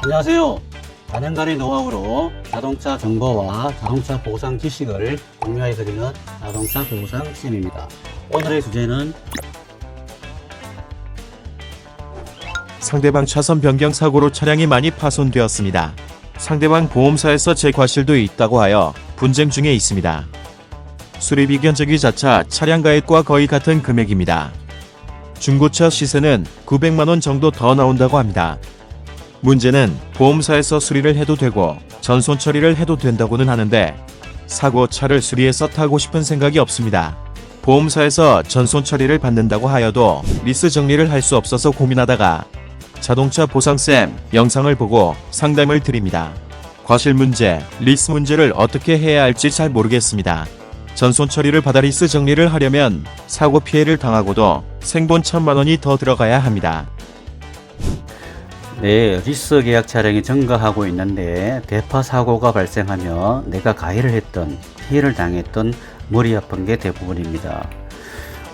안녕하세요. 다년간의 노하우로 자동차 정보와 자동차 보상 지식을 공유해드리는 자동차 보상쌤입니다. 오늘의 주제는 상대방 차선 변경 사고로 차량이 많이 파손되었습니다. 상대방 보험사에서 재과실도 있다고 하여 분쟁 중에 있습니다. 수리비 견적이 자차 차량 가액과 거의 같은 금액입니다. 중고차 시세는 900만원 정도 더 나온다고 합니다. 문제는 보험사에서 수리를 해도 되고 전손 처리를 해도 된다고는 하는데 사고 차를 수리해서 타고 싶은 생각이 없습니다. 보험사에서 전손 처리를 받는다고 하여도 리스 정리를 할 수 없어서 고민하다가 자동차 보상쌤 영상을 보고 상담을 드립니다. 과실 문제, 리스 문제를 어떻게 해야 할지 잘 모르겠습니다. 전손 처리를 받아 리스 정리를 하려면 사고 피해를 당하고도 생본 1000만원이 더 들어가야 합니다. 네, 리스 계약 차량이 증가하고 있는데 대파 사고가 발생하며 내가 가해를 했던 피해를 당했던 머리 아픈 게 대부분입니다.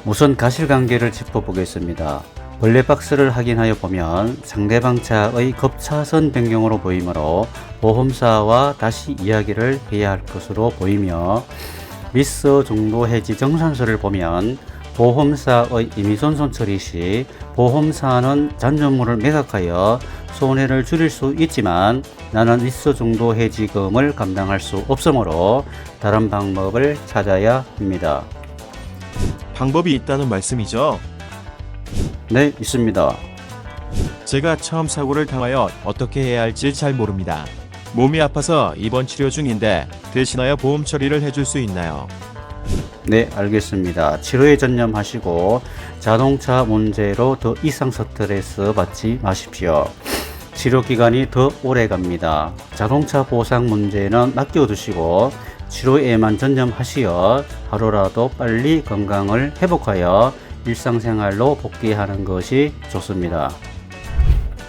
우선 가실관계를 짚어보겠습니다. 블랙박스를 확인하여 보면 상대방 차의 급차선 변경으로 보이므로 보험사와 다시 이야기를 해야 할 것으로 보이며, 리스 중도 해지 정산서를 보면 보험사의 임의손손 처리 시 보험사는 잔존물을 매각하여 손해를 줄일 수 있지만 나는 리스 중도 해지금을 감당할 수 없으므로 다른 방법을 찾아야 합니다. 방법이 있다는 말씀이죠? 네, 있습니다. 제가 처음 사고를 당하여 어떻게 해야 할지 잘 모릅니다. 몸이 아파서 입원 치료 중인데 대신하여 보험 처리를 해줄 수 있나요? 네, 알겠습니다. 치료에 전념하시고 자동차 문제로 더 이상 스트레스 받지 마십시오. 치료 기간이 더 오래 갑니다. 자동차 보상 문제는 맡겨두시고 치료에만 전념하시어 하루라도 빨리 건강을 회복하여 일상생활로 복귀하는 것이 좋습니다.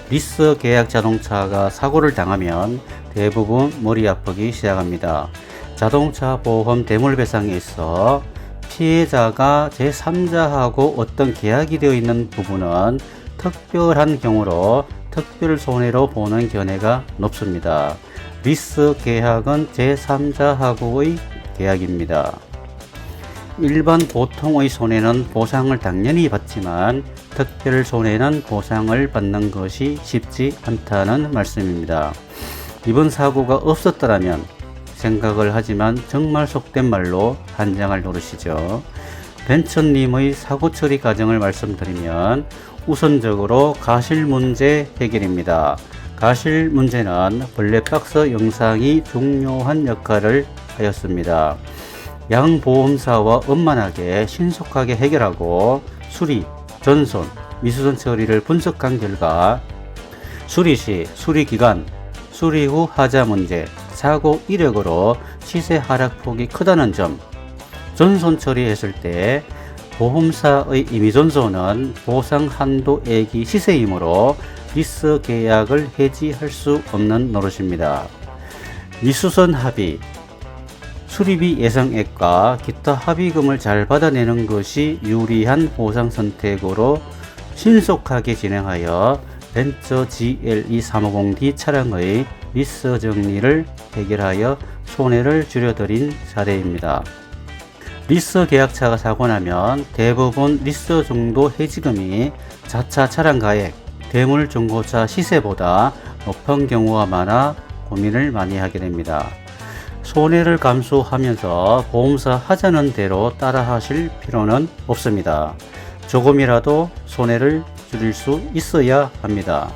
리스 계약 자동차가 사고를 당하면 대부분 머리 아프기 시작합니다. 자동차 보험 대물배상에 있어 피해자가 제3자하고 어떤 계약이 되어 있는 부분은 특별한 경우로 특별 손해로 보는 견해가 높습니다. 리스 계약은 제3자하고의 계약입니다. 일반 보통의 손해는 보상을 당연히 받지만 특별 손해는 보상을 받는 것이 쉽지 않다는 말씀입니다. 이번 사고가 없었더라면 생각을 하지만 정말 속된 말로 한장을 노르시죠. 벤처님의 사고 처리 과정을 말씀드리면 우선적으로 가실 문제 해결입니다. 가실 문제는 블랙박스 영상이 중요한 역할을 하였습니다. 양보험사와 원만하게 신속하게 해결하고 수리, 전손, 미수선 처리를 분석한 결과 수리 시, 수리 기간, 수리 후 하자 문제, 사고 이력으로 시세 하락폭이 크다는 점, 전손 처리했을 때 보험사의 임의전손은 보상 한도액이 시세이므로 리스 계약을 해지할 수 없는 노릇입니다. 미수선 합의, 수리비 예상액과 기타 합의금을 잘 받아내는 것이 유리한 보상 선택으로 신속하게 진행하여 벤처 GLE350D 차량의 리스 정리를 해결하여 손해를 줄여드린 사례입니다. 리스 계약차가 사고 나면 대부분 리스 중도 해지금이 자차 차량 가액, 대물 중고차 시세보다 높은 경우가 많아 고민을 많이 하게 됩니다. 손해를 감수하면서 보험사 하자는 대로 따라 하실 필요는 없습니다. 조금이라도 손해를 줄일 수 있어야 합니다.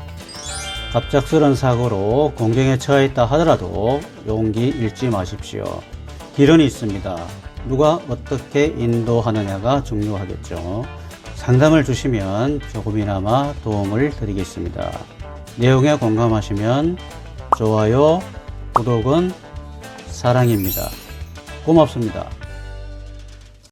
갑작스런 사고로 공경에 처했다 하더라도 용기 잃지 마십시오. 길은 있습니다. 누가 어떻게 인도하느냐가 중요하겠죠. 상담을 주시면 조금이나마 도움을 드리겠습니다. 내용에 공감하시면 좋아요, 구독은 사랑입니다. 고맙습니다.